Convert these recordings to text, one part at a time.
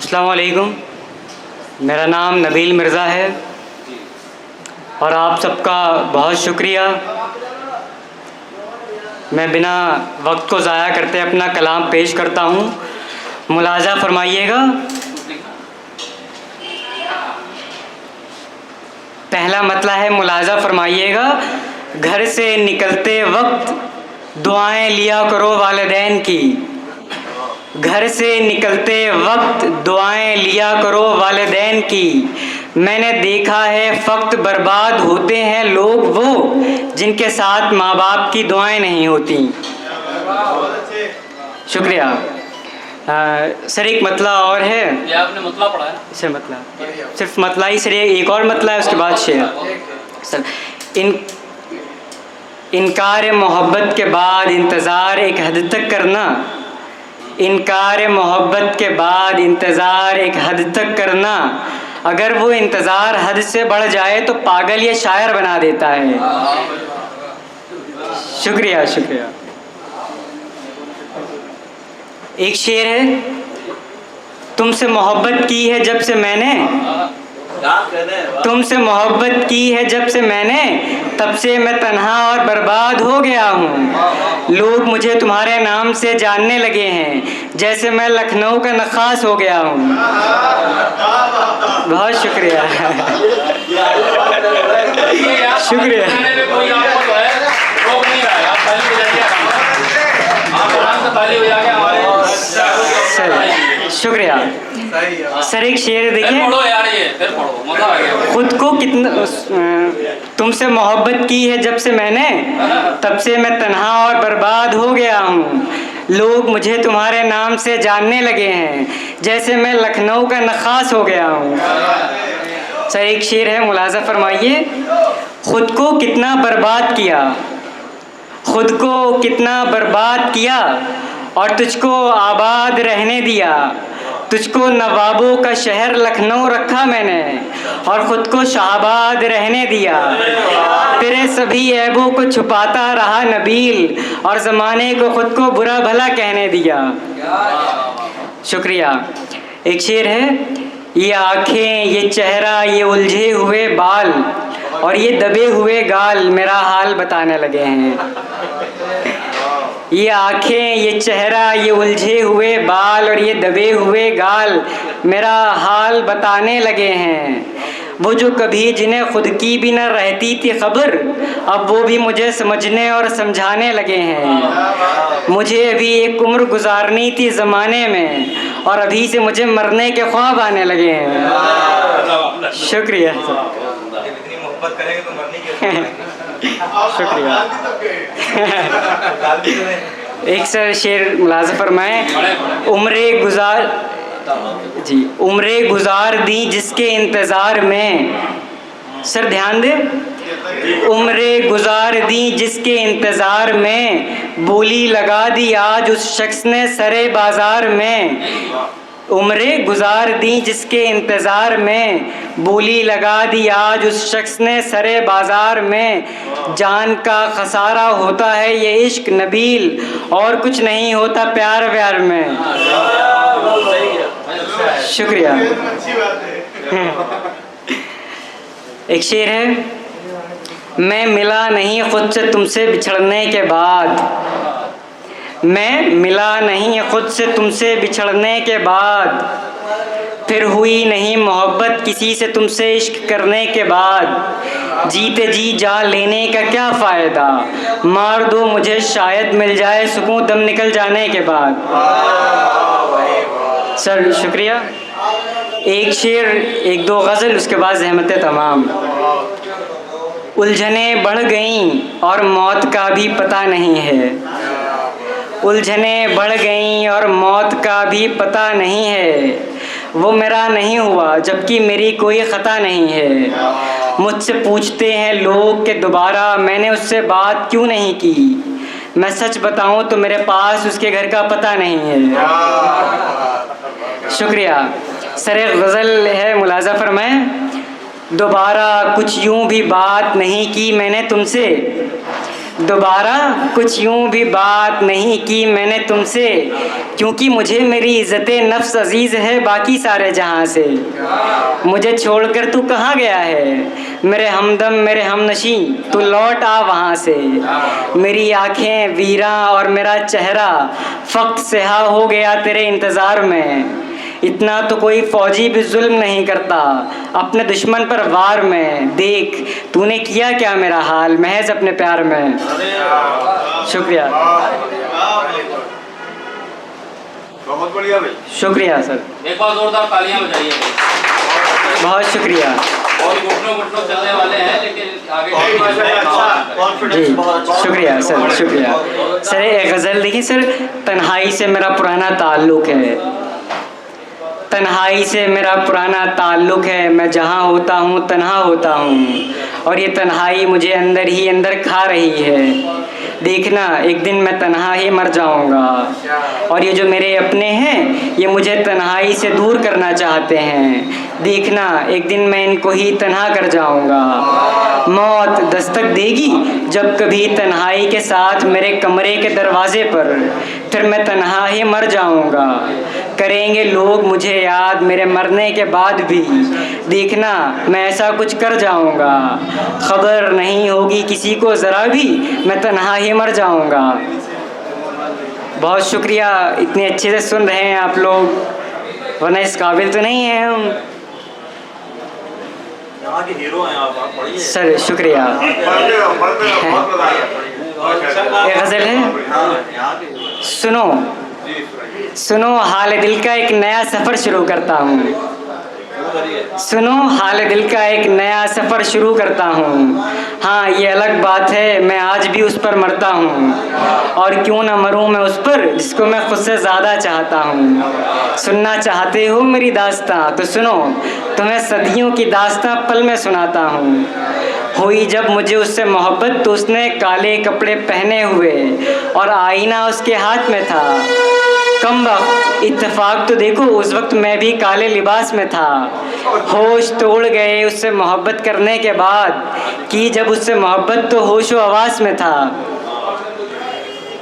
अस्सलाम वालेकुम। मेरा नाम नबील मिर्ज़ा है और आप सबका बहुत शुक्रिया। मैं बिना वक्त को ज़ाया करते अपना कलाम पेश करता हूँ। मुलाज़ा फरमाइएगा। पहला मतला है, मुलाज़ा फरमाइएगा। घर से निकलते वक्त दुआएं लिया करो वालिदैन की। घर से निकलते वक्त दुआएं लिया करो वालिदैन की। मैंने देखा है फ़क्त बर्बाद होते हैं लोग वो जिनके साथ माँ बाप की दुआएं नहीं होती। शुक्रिया। सर एक मतला और है। ये आपने मतला पढ़ा है? सर मतला सिर्फ मतला ही सर, एक और मतला है उसके बाद शेर। सर इनकार मोहब्बत के बाद इंतज़ार एक हद तक करना। इनकार मोहब्बत के बाद इंतज़ार एक हद तक करना। अगर वो इंतज़ार हद से बढ़ जाए तो पागल या शायर बना देता है। शुक्रिया शुक्रिया। एक शेर है, तुमसे मोहब्बत की है जब से मैंने, तुमसे मोहब्बत की है जब से मैंने, तब से मैं तन्हा और बर्बाद हो गया हूँ। लोग मुझे तुम्हारे नाम से जानने लगे हैं जैसे मैं लखनऊ का नक्काश हो गया हूँ। बहुत शुक्रिया। शुक्रिया। शुक्रिया सर। एक शेर देखिए, खुद को कितना, तुमसे मोहब्बत की है जब से मैंने, तब से मैं तन्हा और बर्बाद हो गया हूँ। लोग मुझे तुम्हारे नाम से जानने लगे हैं जैसे मैं लखनऊ का नक्काश हो गया हूँ। सर एक शेर है, मुलाज़ा फरमाइए। खुद को कितना बर्बाद किया, खुद को कितना बर्बाद किया और तुझको आबाद रहने दिया। तुझको नवाबों का शहर लखनऊ रखा मैंने और ख़ुद को शाहबाद रहने दिया। तेरे सभी ऐबों को छुपाता रहा नबील और ज़माने को ख़ुद को बुरा भला कहने दिया। शुक्रिया। एक शेर है, ये आँखें, ये चेहरा, ये उलझे हुए बाल और ये दबे हुए गाल मेरा हाल बताने लगे हैं। ये आँखें, ये चेहरा, ये उलझे हुए बाल और ये दबे हुए गाल मेरा हाल बताने लगे हैं। वो जो कभी जिन्हें खुद की भी न रहती थी खबर, अब वो भी मुझे समझने और समझाने लगे हैं। मुझे अभी एक उम्र गुजारनी थी ज़माने में और अभी से मुझे मरने के ख्वाब आने लगे हैं। शुक्रिया। शुक्रिया। एक सर शेर मुलाज़ा फरमाएं। उम्रे गुजार दी जिसके इंतज़ार में, सर ध्यान दे, उम्रे गुजार दी जिसके इंतज़ार में, बोली लगा दी आज उस शख्स ने सरे बाज़ार में। उम्रे गुजार दी जिसके इंतज़ार में, बोली लगा दी आज उस शख्स ने सरे बाज़ार में। जान का खसारा होता है ये इश्क नबील और कुछ नहीं होता प्यार व्यार में। शुक्रिया। एक शेर है, मैं मिला नहीं खुद से तुमसे बिछड़ने के बाद, मैं मिला नहीं खुद से तुमसे बिछड़ने के बाद, फिर हुई नहीं मोहब्बत किसी से तुमसे इश्क करने के बाद। जीते जी जान लेने का क्या फ़ायदा, मार दो मुझे शायद मिल जाए सुकून दम निकल जाने के बाद। सर शुक्रिया। एक शेर, एक दो गज़ल, उसके बाद ज़हमतें तमाम। उलझने बढ़ गईं और मौत का भी पता नहीं है, उलझने बढ़ गईं और मौत का भी पता नहीं है। वो मेरा नहीं हुआ जबकि मेरी कोई ख़ता नहीं है। मुझसे पूछते हैं लोग कि दोबारा मैंने उससे बात क्यों नहीं की। मैं सच बताऊं तो मेरे पास उसके घर का पता नहीं है। शुक्रिया। सर गज़ल है, मुलाज़ा फरमाएं। दोबारा कुछ यूं भी बात नहीं की मैंने तुमसे, दोबारा कुछ यूं भी बात नहीं की मैंने तुमसे, क्योंकि मुझे मेरी इज़्ज़त नफ्स अजीज़ है बाकी सारे जहां से। मुझे छोड़कर तू कहाँ गया है मेरे हमदम मेरे हमनशी, तू लौट आ वहाँ से। मेरी आंखें वीरा और मेरा चेहरा फ़क्त सिहा हो गया तेरे इंतज़ार में। इतना तो कोई फौजी भी जुल्म नहीं करता अपने दुश्मन पर वार में। देख तूने किया क्या मेरा हाल महज अपने प्यार में। शुक्रिया, बहुत बढ़िया भाई, शुक्रिया सर, एक बार जोरदार तालियां बजाइए। बहुत शुक्रिया। और घुटनों चलने वाले हैं लेकिन आगे जी शुक्रिया सर, शुक्रिया सर। एक गज़ल देखिए सर, तन्हाई से मेरा पुराना ताल्लुक़ है, तन्हाई से मेरा पुराना ताल्लुक़ है। मैं जहाँ होता हूँ तन्हा होता हूँ, और ये तन्हाई मुझे अंदर ही अंदर खा रही है। देखना एक दिन मैं तन्हा ही मर जाऊँगा, और ये जो मेरे अपने हैं ये मुझे तन्हाई से दूर करना चाहते हैं। देखना एक दिन मैं इनको ही तन्हा कर जाऊँगा। मौत दस्तक देगी जब कभी तन्हाई के साथ मेरे कमरे के दरवाजे पर, फिर मैं तन्हा ही मर जाऊँगा। करेंगे लोग मुझे याद मेरे मरने के बाद भी, देखना मैं ऐसा कुछ कर जाऊँगा। खबर नहीं होगी किसी को ज़रा भी, मैं तन्हा ही मर जाऊँगा। बहुत शुक्रिया, इतने अच्छे से सुन रहे हैं आप लोग, वरना इस काबिल तो नहीं हैं हम। यहाँ के हीरो हैं आप पढ़िए सर शुक्रिया। एक गज़ल है, सुनो सुनो हाल दिल का एक नया सफ़र शुरू करता हूँ। सुनो हाल दिल का एक नया सफ़र शुरू करता हूँ। हाँ ये अलग बात है मैं आज भी उस पर मरता हूँ, और क्यों ना मरूँ मैं उस पर जिसको मैं खुद से ज़्यादा चाहता हूँ। सुनना चाहते हो मेरी दास्तां तो सुनो, तुम्हें सदियों की दास्तां पल में सुनाता हूँ। हुई जब मुझे उससे मोहब्बत तो उसने काले कपड़े पहने हुए और आईना उसके हाथ में था। कम वक्त इत्तेफाक तो देखो उस वक्त मैं भी काले लिबास में था। होश तोड़ गए उससे मोहब्बत करने के बाद, कि जब उससे मोहब्बत तो होश व आवाज़ में था।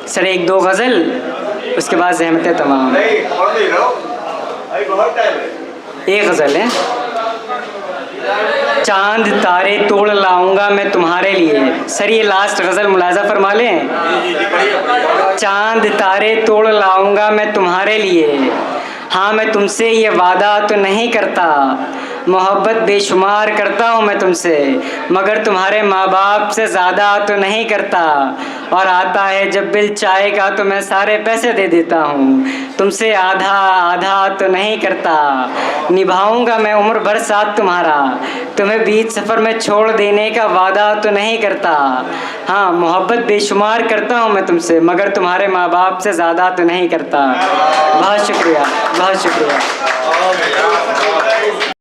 सर एक दो गज़ल, उसके बाद ज़हमतें तमाम। एक गज़ल है, चांद तारे तोड़ लाऊंगा मैं तुम्हारे लिए। सर ये लास्ट गज़ल मुलाज़ा फरमा लें। चांद तारे तोड़ लाऊंगा मैं तुम्हारे लिए, हाँ मैं तुमसे ये वादा तो नहीं करता। मोहब्बत बेशुमार करता हूँ मैं तुमसे, मगर तुम्हारे माँ बाप से ज़्यादा तो नहीं करता। और आता है जब बिल चाय का तो मैं सारे पैसे दे देता हूँ, तुमसे आधा आधा तो नहीं करता। निभाऊंगा मैं उम्र भर साथ तुम्हारा, तुम्हें बीच सफ़र में छोड़ देने का वादा तो नहीं करता। हाँ मोहब्बत बेशुमार करता हूँ मैं तुमसे, मगर तुम्हारे माँ बाप से ज़्यादा तो नहीं करता। बहुत शुक्रिया, बहुत शुक्रिया।